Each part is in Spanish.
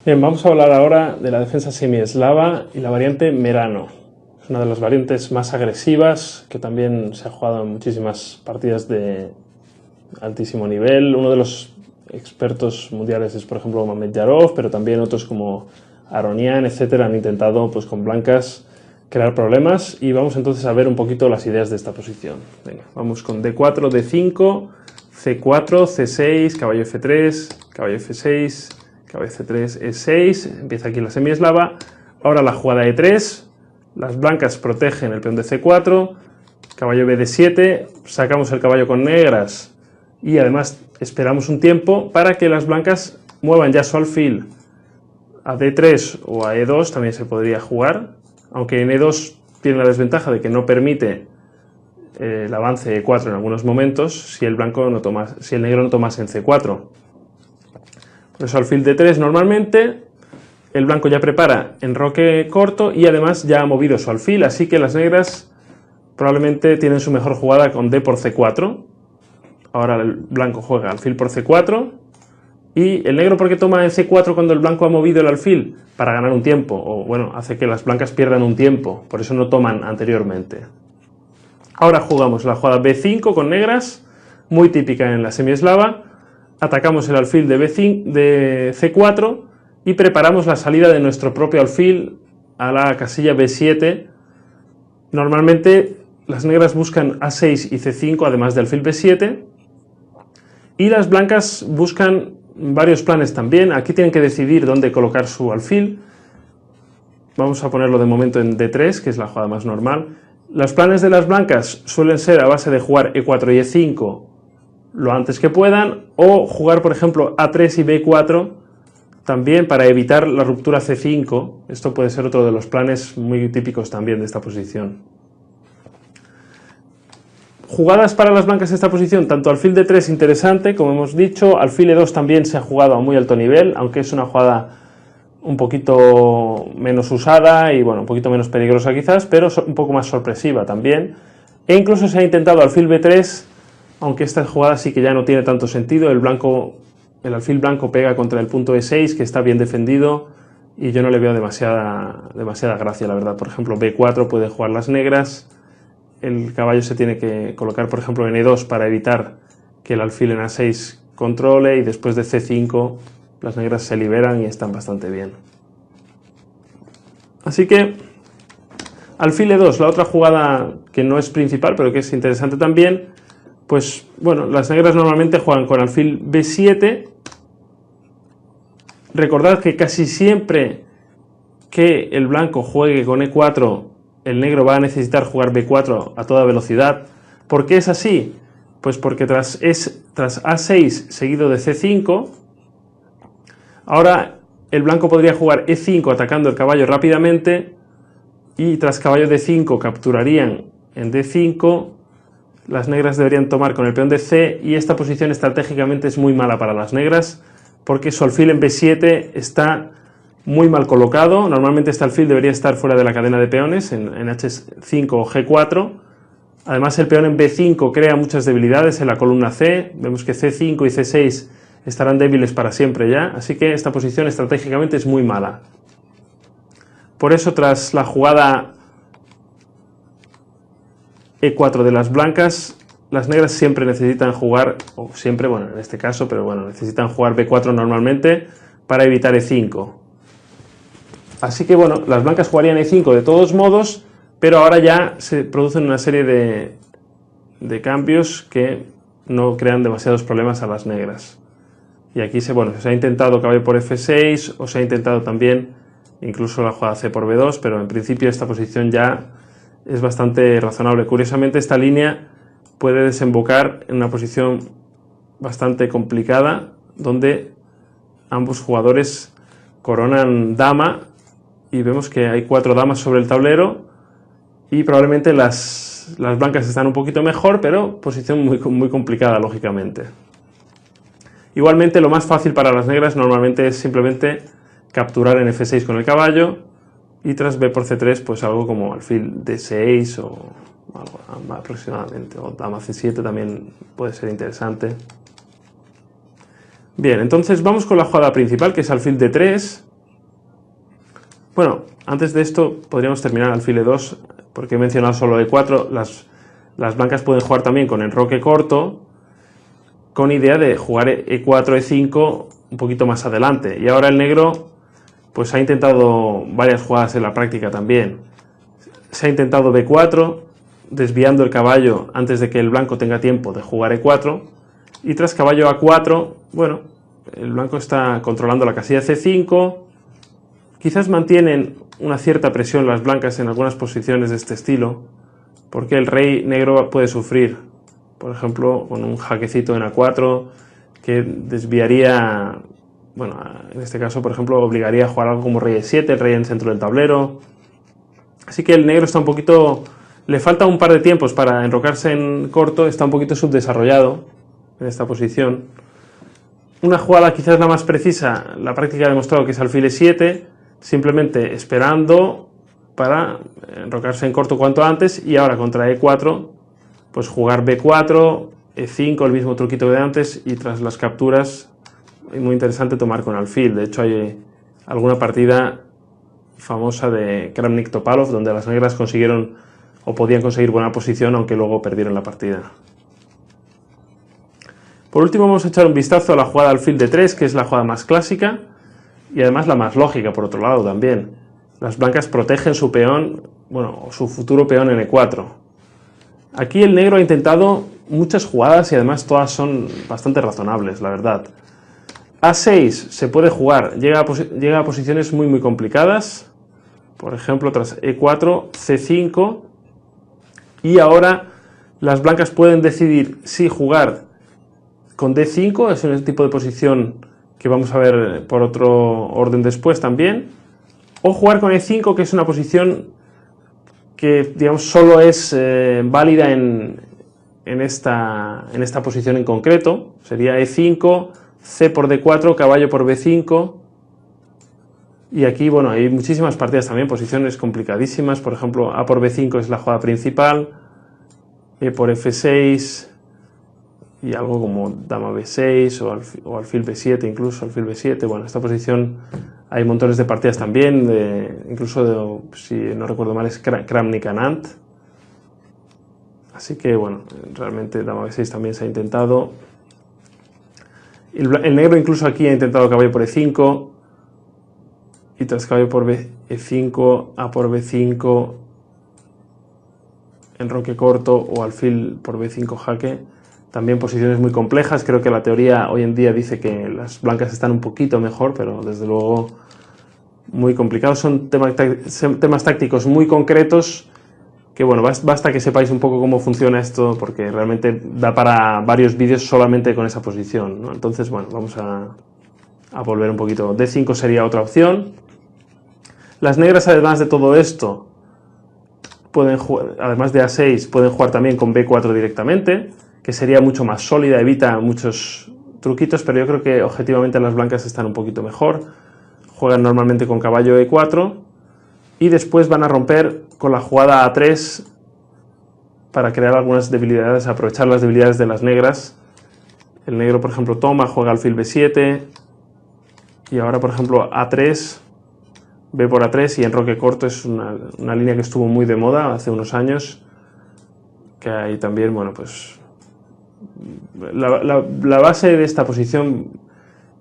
Bien, vamos a hablar ahora de la defensa semieslava y la variante Merano. Es una de las variantes más agresivas que también se ha jugado en muchísimas partidas de altísimo nivel. Uno de los expertos mundiales es, por ejemplo, Mamedyarov, pero también otros como Aronian, etcétera, han intentado, pues, con blancas crear problemas. Y vamos entonces a ver un poquito las ideas de esta posición. Venga, vamos con D4, D5, C4, C6, caballo F3, caballo F6, caballo C3, E6, empieza aquí la semieslava. Ahora la jugada E3, las blancas protegen el peón de C4, caballo BD7, sacamos el caballo con negras y además esperamos un tiempo para que las blancas muevan ya su alfil a D3 o a E2, también se podría jugar, aunque en E2 tiene la desventaja de que no permite el avance E4 en algunos momentos si el negro no tomase en C4. Por eso alfil D3 normalmente, el blanco ya prepara enroque corto y además ya ha movido su alfil, así que las negras probablemente tienen su mejor jugada con D por C4. Ahora el blanco juega alfil por C4 y el negro, ¿por qué toma en C4 cuando el blanco ha movido el alfil? Para ganar un tiempo, o bueno, hace que las blancas pierdan un tiempo, por eso no toman anteriormente. Ahora jugamos la jugada B5 con negras, muy típica en la semieslava. Atacamos el alfil de C4 y preparamos la salida de nuestro propio alfil a la casilla B7. Normalmente las negras buscan A6 y C5 además de alfil B7 y las blancas buscan varios planes también. Aquí tienen que decidir dónde colocar su alfil. Vamos a ponerlo de momento en D3, que es la jugada más normal. Los planes de las blancas suelen ser a base de jugar E4 y E5 lo antes que puedan, o jugar, por ejemplo, A3 y B4 también para evitar la ruptura C5. Esto puede ser otro de los planes muy típicos también de esta posición. Jugadas para las blancas en esta posición, tanto alfil D3 interesante, como hemos dicho, alfil E2 también se ha jugado a muy alto nivel, aunque es una jugada un poquito menos usada y bueno, un poquito menos peligrosa quizás, pero un poco más sorpresiva también. E incluso se ha intentado alfil B3, aunque esta jugada sí que ya no tiene tanto sentido. El alfil blanco pega contra el punto E6, que está bien defendido, y yo no le veo demasiada gracia, la verdad. Por ejemplo, B4 puede jugar las negras, el caballo se tiene que colocar, por ejemplo, en E2 para evitar que el alfil en A6 controle, y después de C5 las negras se liberan y están bastante bien. Así que alfil E2, la otra jugada que no es principal, pero que es interesante también. Pues bueno, las negras normalmente juegan con alfil B7. Recordad que casi siempre que el blanco juegue con E4, el negro va a necesitar jugar B4 a toda velocidad. ¿Por qué es así? Pues porque tras A6 seguido de C5, ahora el blanco podría jugar E5 atacando el caballo rápidamente, y tras caballo D5 capturarían en D5. Las negras deberían tomar con el peón de C, y esta posición estratégicamente es muy mala para las negras porque su alfil en B7 está muy mal colocado. Normalmente este alfil debería estar fuera de la cadena de peones en H5 o G4. Además el peón en B5 crea muchas debilidades en la columna C. Vemos que C5 y C6 estarán débiles para siempre ya, así que esta posición estratégicamente es muy mala. Por eso, tras la jugada E4 de las blancas, las negras siempre necesitan jugar, o siempre, bueno, en este caso, pero bueno, necesitan jugar B4 normalmente para evitar E5. Así que bueno, las blancas jugarían E5 de todos modos, pero ahora ya se producen una serie de cambios que no crean demasiados problemas a las negras. Y aquí se ha intentado caballo por F6, o se ha intentado también incluso la jugada C por B2, pero en principio esta posición ya es bastante razonable. Curiosamente, esta línea puede desembocar en una posición bastante complicada, donde ambos jugadores coronan dama, y vemos que hay 4 damas sobre el tablero, y probablemente las blancas están un poquito mejor, pero posición muy complicada, lógicamente. Igualmente, lo más fácil para las negras normalmente es simplemente capturar en F6 con el caballo, y tras B por C3, pues algo como alfil D6 o algo aproximadamente, o dama C7 también puede ser interesante. Bien, entonces vamos con la jugada principal, que es alfil D3. Bueno, antes de esto podríamos terminar alfil E2, porque he mencionado solo E4. Las blancas pueden jugar también con enroque corto, con idea de jugar E4, E5 un poquito más adelante. Y ahora el negro pues ha intentado varias jugadas en la práctica también. Se ha intentado B4, desviando el caballo antes de que el blanco tenga tiempo de jugar E4. Y tras caballo A4, bueno, el blanco está controlando la casilla C5. Quizás mantienen una cierta presión las blancas en algunas posiciones de este estilo, porque el rey negro puede sufrir, por ejemplo, con un jaquecito en A4, que desviaría, bueno, en este caso, por ejemplo, obligaría a jugar algo como rey E7, el rey en el centro del tablero. Así que el negro está un poquito, le falta un par de tiempos para enrocarse en corto, está un poquito subdesarrollado en esta posición. Una jugada quizás la más precisa, la práctica ha demostrado que es alfil E7, simplemente esperando para enrocarse en corto cuanto antes, y ahora contra E4, pues jugar B4, E5, el mismo truquito de antes, y tras las capturas, es muy interesante tomar con alfil. De hecho hay alguna partida famosa de Kramnik-Topalov donde las negras consiguieron o podían conseguir buena posición, aunque luego perdieron la partida. Por último vamos a echar un vistazo a la jugada alfil D3, que es la jugada más clásica y además la más lógica por otro lado también. Las blancas protegen su peón, bueno, su futuro peón en E4. Aquí el negro ha intentado muchas jugadas y además todas son bastante razonables, la verdad. A6 se puede jugar, llega a posiciones muy complicadas, por ejemplo tras E4, C5, y ahora las blancas pueden decidir si jugar con D5, es un tipo de posición que vamos a ver por otro orden después también, o jugar con E5, que es una posición que, digamos, solo es válida en esta posición en concreto. Sería E5, C por D4, caballo por B5, y aquí, bueno, hay muchísimas partidas también, posiciones complicadísimas. Por ejemplo, A por B5 es la jugada principal, E por F6, y algo como dama B6 o alfil B7, incluso alfil B7. Bueno, esta posición hay montones de partidas también, incluso si no recuerdo mal, es Kramnik-Anand. Así que, bueno, realmente dama B6 también se ha intentado. El negro incluso aquí ha intentado caballo por E5, y tras caballo por E5, A por B5, enroque corto o alfil por B5 jaque. También posiciones muy complejas. Creo que la teoría hoy en día dice que las blancas están un poquito mejor, pero desde luego muy complicados. Son temas tácticos muy concretos que, bueno, basta que sepáis un poco cómo funciona esto, porque realmente da para varios vídeos solamente con esa posición, ¿no? Entonces, bueno, vamos a volver un poquito. D5 sería otra opción. Las negras, además de todo esto, pueden jugar, además de A6, pueden jugar también con B4 directamente, que sería mucho más sólida, evita muchos truquitos, pero yo creo que objetivamente las blancas están un poquito mejor. Juegan normalmente con caballo E4 y después van a romper con la jugada A3 para crear algunas debilidades, aprovechar las debilidades de las negras. El negro, por ejemplo, toma, juega alfil B7, y ahora, por ejemplo, A3, B por A3 y enroque corto. Es una línea que estuvo muy de moda hace unos años, que hay también, bueno, pues la base de esta posición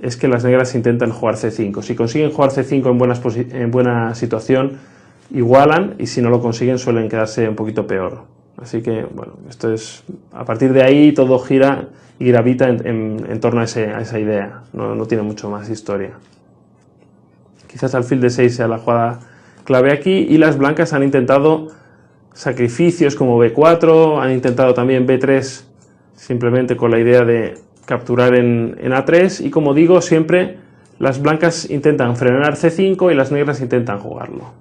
es que las negras intentan jugar C5. Si consiguen jugar C5 en buena situación, igualan, y si no lo consiguen suelen quedarse un poquito peor. Así que, bueno, esto es, a partir de ahí todo gira y gravita en torno a esa idea. No tiene mucho más historia. Quizás alfil D6 sea la jugada clave aquí, y las blancas han intentado sacrificios como B4, han intentado también B3, simplemente con la idea de capturar en A3, y como digo, siempre las blancas intentan frenar C5 y las negras intentan jugarlo.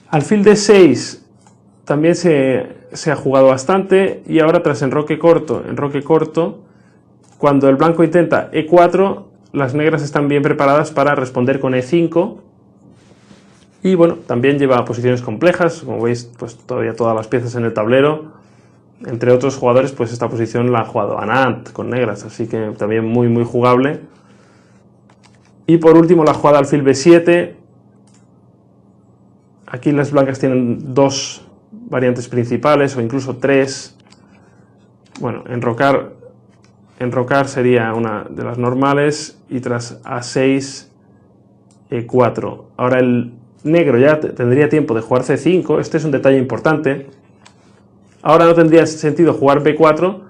Alfil D6 también se ha jugado bastante, y ahora tras enroque corto, cuando el blanco intenta E4, las negras están bien preparadas para responder con E5, y bueno, también lleva posiciones complejas, como veis, pues todavía todas las piezas en el tablero. Entre otros jugadores, pues esta posición la ha jugado Anand con negras, así que también muy jugable. Y por último la jugada alfil b7. Aquí las blancas tienen dos variantes principales o incluso tres. Bueno, enrocar sería una de las normales y tras a6, e4. Ahora el negro ya tendría tiempo de jugar c5, este es un detalle importante. Ahora no tendría sentido jugar b4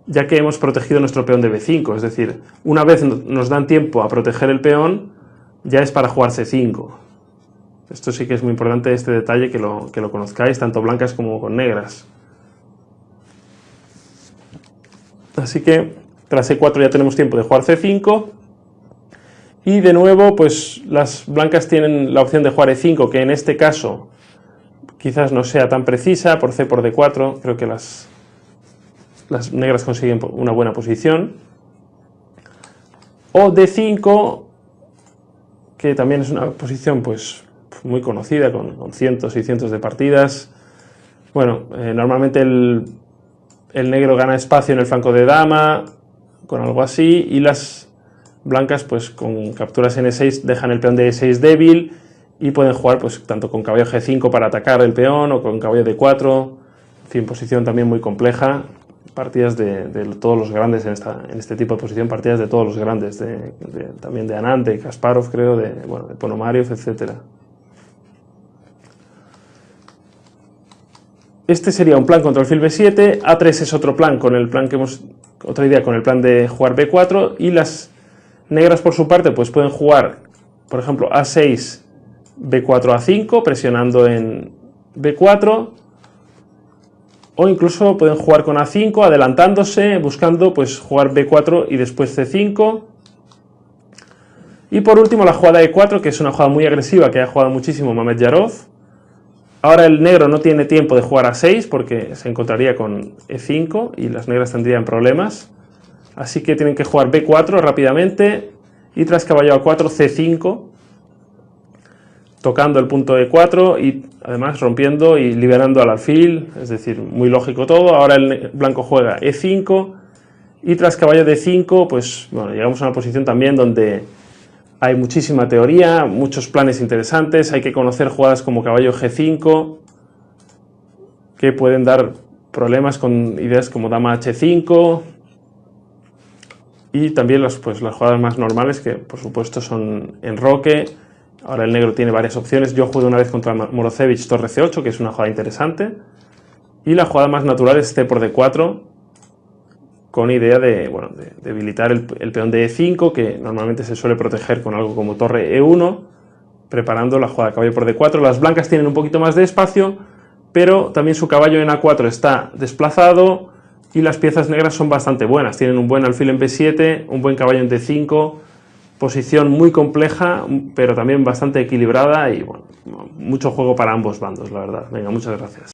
ya que hemos protegido nuestro peón de b5, es decir, una vez nos dan tiempo a proteger el peón, ya es para jugar c5. Esto sí que es muy importante, este detalle, que lo conozcáis, tanto blancas como con negras. Así que tras e4 ya tenemos tiempo de jugar c5. Y de nuevo, pues las blancas tienen la opción de jugar e5, que en este caso quizás no sea tan precisa, por c por d4, creo que las negras consiguen una buena posición. O d5, que también es una posición pues muy conocida, con cientos y cientos de partidas. Bueno, normalmente el negro gana espacio en el flanco de dama, con algo así, y las blancas pues con capturas en e6 dejan el peón de e6 débil y pueden jugar pues tanto con caballo g5 para atacar el peón o con caballo d4, en fin, posición también muy compleja. Partidas de todos los grandes en este tipo de posición, partidas de todos los grandes, también de Anand, de Kasparov, creo, de Ponomariov, etc. Este sería un plan contra alfil b7, a3 es otro plan con el plan que otra idea con el plan de jugar b4, y las negras por su parte pues pueden jugar, por ejemplo, a6, b4, a5, presionando en b4, o incluso pueden jugar con a5, adelantándose, buscando pues jugar b4 y después c5. Y por último la jugada e4, que es una jugada muy agresiva que ha jugado muchísimo Mamed Yarov. Ahora el negro no tiene tiempo de jugar a6 porque se encontraría con e5 y las negras tendrían problemas. Así que tienen que jugar b4 rápidamente y tras caballo a4, c5, tocando el punto e4 y además rompiendo y liberando al alfil, es decir, muy lógico todo. Ahora el blanco juega e5 y tras caballo d5, pues bueno, llegamos a una posición también donde hay muchísima teoría, muchos planes interesantes, hay que conocer jugadas como caballo g5 que pueden dar problemas con ideas como dama h5 y también las jugadas más normales que por supuesto son enroque. Ahora el negro tiene varias opciones. Yo jugué una vez contra Morozevich torre c8, que es una jugada interesante. Y la jugada más natural es c por d4, con idea de debilitar el peón de e5, que normalmente se suele proteger con algo como torre e1, preparando la jugada caballo por d4. Las blancas tienen un poquito más de espacio, pero también su caballo en a4 está desplazado y las piezas negras son bastante buenas. Tienen un buen alfil en b7, un buen caballo en d5, posición muy compleja, pero también bastante equilibrada y bueno, mucho juego para ambos bandos, la verdad. Venga, muchas gracias.